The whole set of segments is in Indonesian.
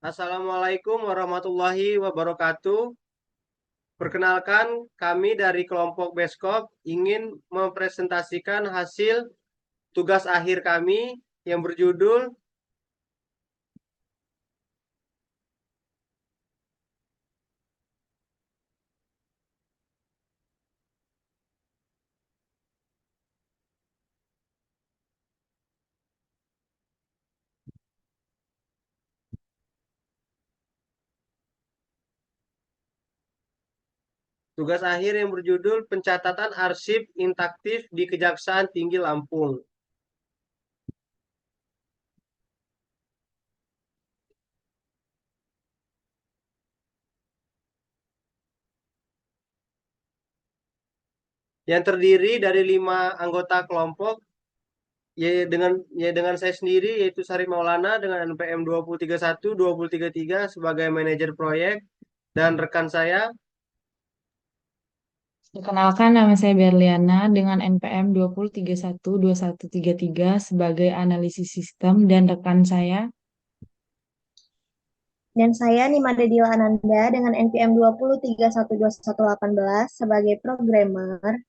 Assalamualaikum warahmatullahi wabarakatuh. Perkenalkan, kami dari kelompok Beskop ingin mempresentasikan hasil tugas akhir kami yang berjudul Pencatatan Arsip Interaktif di Kejaksaan Tinggi Lampung. Yang terdiri dari 5 anggota kelompok, dengan saya sendiri yaitu Sarif Maulana dengan NPM 2031 2033 sebagai manajer proyek, dan rekan saya Perkenalkan, nama saya Berliana dengan NPM 20312133 sebagai analisis sistem, dan rekan saya. Dan saya Nimade Dio Ananda dengan NPM 20312118 sebagai programmer.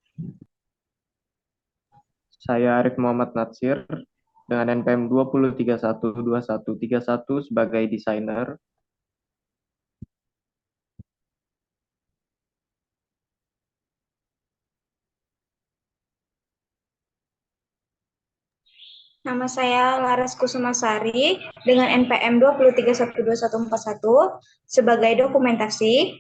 Saya Arif Muhammad Natsir dengan NPM 20312131 sebagai desainer. Nama saya Laras Kusumasari dengan NPM 20312141 sebagai dokumentasi.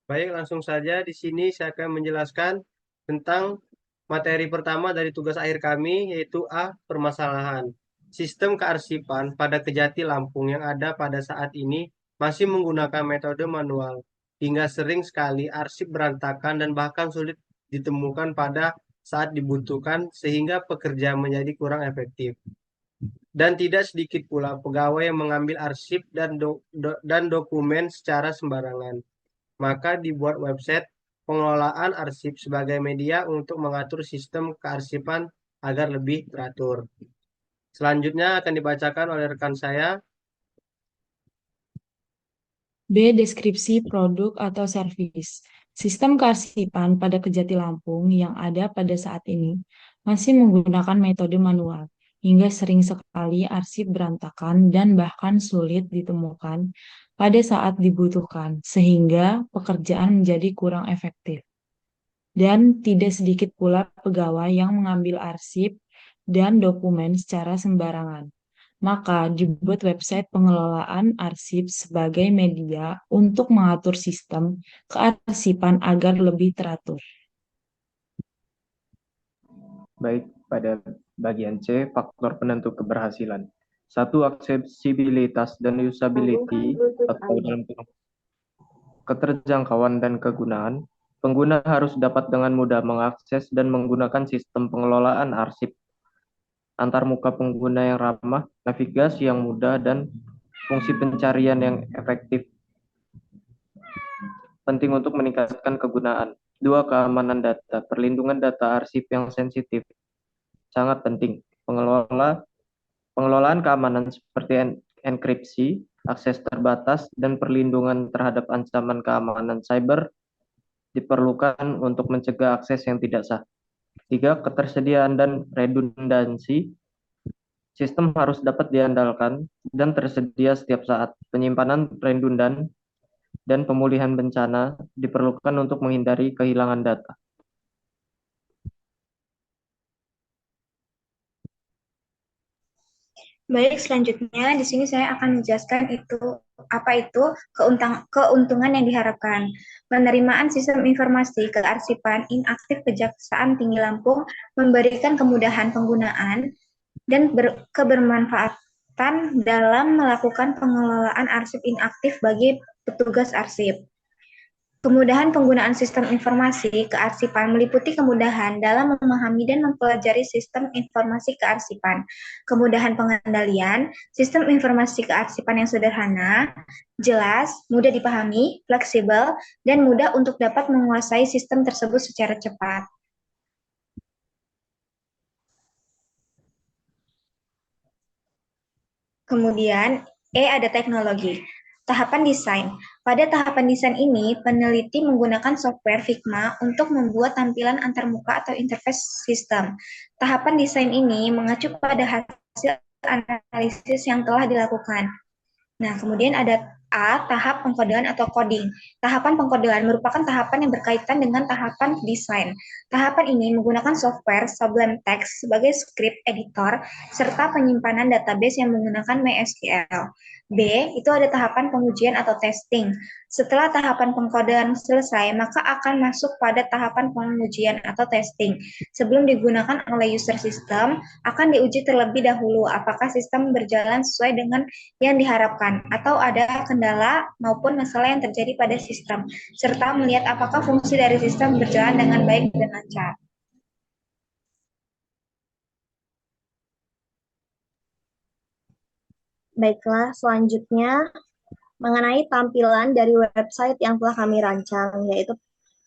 Baik, langsung saja di sini saya akan menjelaskan tentang materi pertama dari tugas akhir kami, yaitu A. Permasalahan. Sistem kearsipan pada Kejati Lampung yang ada pada saat ini masih menggunakan metode manual, hingga sering sekali arsip berantakan dan bahkan sulit ditemukan pada saat dibutuhkan, sehingga pekerja menjadi kurang efektif. Dan tidak sedikit pula pegawai yang mengambil arsip dan dokumen secara sembarangan. Maka dibuat website pengelolaan arsip sebagai media untuk mengatur sistem kearsipan agar lebih teratur. Selanjutnya akan dibacakan oleh rekan saya. B. Deskripsi produk atau servis. Sistem kearsipan pada Kejati Lampung yang ada pada saat ini masih menggunakan metode manual, hingga sering sekali arsip berantakan dan bahkan sulit ditemukan pada saat dibutuhkan, sehingga pekerjaan menjadi kurang efektif. Dan tidak sedikit pula pegawai yang mengambil arsip dan dokumen secara sembarangan. Maka dibuat website pengelolaan arsip sebagai media untuk mengatur sistem kearsipan agar lebih teratur. Baik, pada bagian C, faktor penentu keberhasilan. 1. Aksesibilitas dan usability atau dalam keterjangkauan dan kegunaan. Pengguna harus dapat dengan mudah mengakses dan menggunakan sistem pengelolaan arsip. Antarmuka pengguna yang ramah, navigasi yang mudah, dan fungsi pencarian yang efektif. Penting untuk meningkatkan kegunaan. 2. Keamanan data. Perlindungan data arsip yang sensitif sangat penting. Pengelolaan keamanan seperti enkripsi, akses terbatas, dan perlindungan terhadap ancaman keamanan cyber diperlukan untuk mencegah akses yang tidak sah. 3. Ketersediaan dan redundansi. Sistem harus dapat diandalkan dan tersedia setiap saat. Penyimpanan redundan dan pemulihan bencana diperlukan untuk menghindari kehilangan data. Baik, selanjutnya di sini saya akan menjelaskan apa itu keuntungan yang diharapkan. Penerimaan sistem informasi kearsipan inaktif Kejaksaan Tinggi Lampung memberikan kemudahan penggunaan dan kebermanfaatan dalam melakukan pengelolaan arsip inaktif bagi petugas arsip. Kemudahan penggunaan sistem informasi kearsipan meliputi kemudahan dalam memahami dan mempelajari sistem informasi kearsipan, kemudahan pengendalian, sistem informasi kearsipan yang sederhana, jelas, mudah dipahami, fleksibel, dan mudah untuk dapat menguasai sistem tersebut secara cepat. Kemudian, ada teknologi. Tahapan desain. Pada tahapan desain ini, peneliti menggunakan software Figma untuk membuat tampilan antarmuka atau interface sistem. Tahapan desain ini mengacu pada hasil analisis yang telah dilakukan. Nah, kemudian ada tahap pengkodean atau coding. Tahapan pengkodean merupakan tahapan yang berkaitan dengan tahapan desain. Tahapan ini menggunakan software Sublime Text sebagai script editor serta penyimpanan database yang menggunakan MySQL. B, itu ada tahapan pengujian atau testing. Setelah tahapan pengkodean selesai, maka akan masuk pada tahapan pengujian atau testing. Sebelum digunakan oleh user system, akan diuji terlebih dahulu apakah sistem berjalan sesuai dengan yang diharapkan atau ada kendala maupun masalah yang terjadi pada sistem, serta melihat apakah fungsi dari sistem berjalan dengan baik dan lancar. Baiklah, selanjutnya mengenai tampilan dari website yang telah kami rancang, yaitu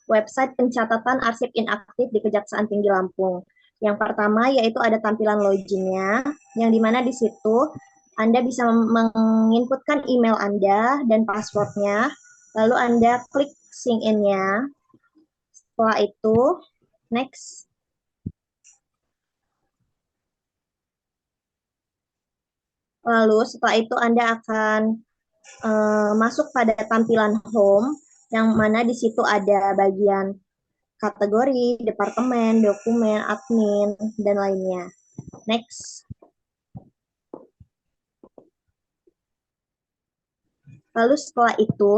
website pencatatan arsip inaktif di Kejaksaan Tinggi Lampung. Yang pertama yaitu ada tampilan loginnya, yang dimana di situ Anda bisa menginputkan email Anda dan passwordnya, lalu Anda klik sign in-nya. Setelah itu, next. Lalu setelah itu Anda akan masuk pada tampilan home, yang mana di situ ada bagian kategori, departemen, dokumen, admin, dan lainnya. Next. Lalu setelah itu,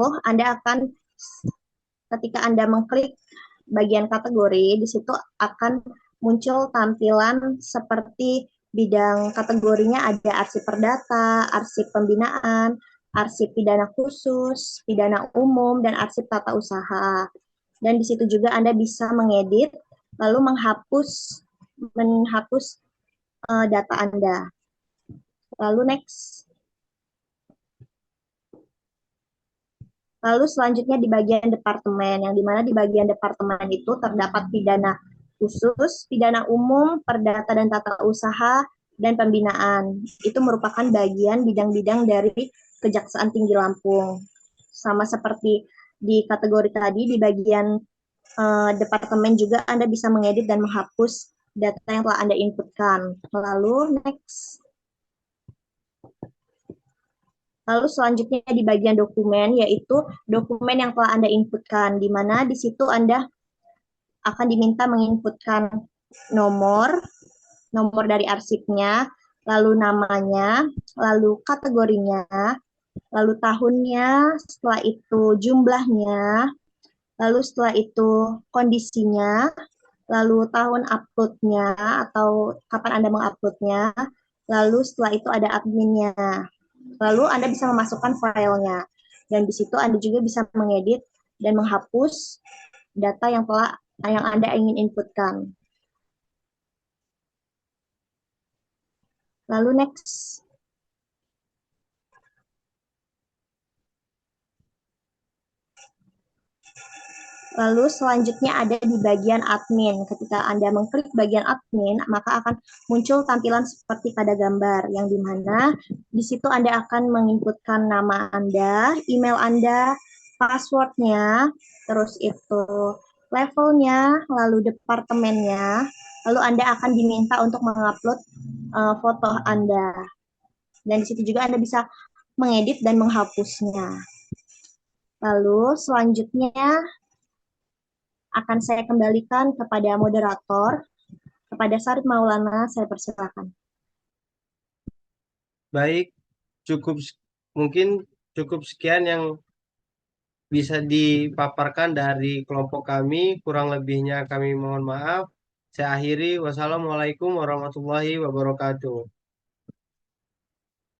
ketika Anda mengklik bagian kategori, di situ akan muncul tampilan seperti bidang kategorinya ada arsip perdata, arsip pembinaan, arsip pidana khusus, pidana umum, dan arsip tata usaha. Dan di situ juga Anda bisa mengedit, lalu menghapus data Anda. Lalu next. Lalu selanjutnya di bagian departemen, yang dimana di bagian departemen itu terdapat pidana khusus, pidana umum, perdata dan tata usaha, dan pembinaan. Itu merupakan bagian bidang-bidang dari Kejaksaan Tinggi Lampung. Sama seperti di kategori tadi, di bagian departemen juga Anda bisa mengedit dan menghapus data yang telah Anda inputkan. Lalu next. Lalu selanjutnya di bagian dokumen, yaitu dokumen yang telah Anda inputkan, di mana di situ Anda akan diminta menginputkan nomor dari arsipnya, lalu namanya, lalu kategorinya, lalu tahunnya, setelah itu jumlahnya, lalu setelah itu kondisinya, lalu tahun uploadnya atau kapan Anda menguploadnya, lalu setelah itu ada adminnya. Lalu Anda bisa memasukkan filenya, dan di situ Anda juga bisa mengedit dan menghapus data yang Anda ingin inputkan. Lalu next. Lalu selanjutnya ada di bagian admin. Ketika Anda mengklik bagian admin, maka akan muncul tampilan seperti pada gambar, yang dimana di situ Anda akan menginputkan nama Anda, email Anda, passwordnya, terus itu levelnya, lalu departemennya, lalu Anda akan diminta untuk mengupload foto Anda. Dan di situ juga Anda bisa mengedit dan menghapusnya. Lalu selanjutnya akan saya kembalikan kepada moderator, kepada Sarip Maulana, saya persilakan. Baik, mungkin cukup sekian yang bisa dipaparkan dari kelompok kami. Kurang lebihnya kami mohon maaf. Saya akhiri. Wassalamualaikum warahmatullahi wabarakatuh.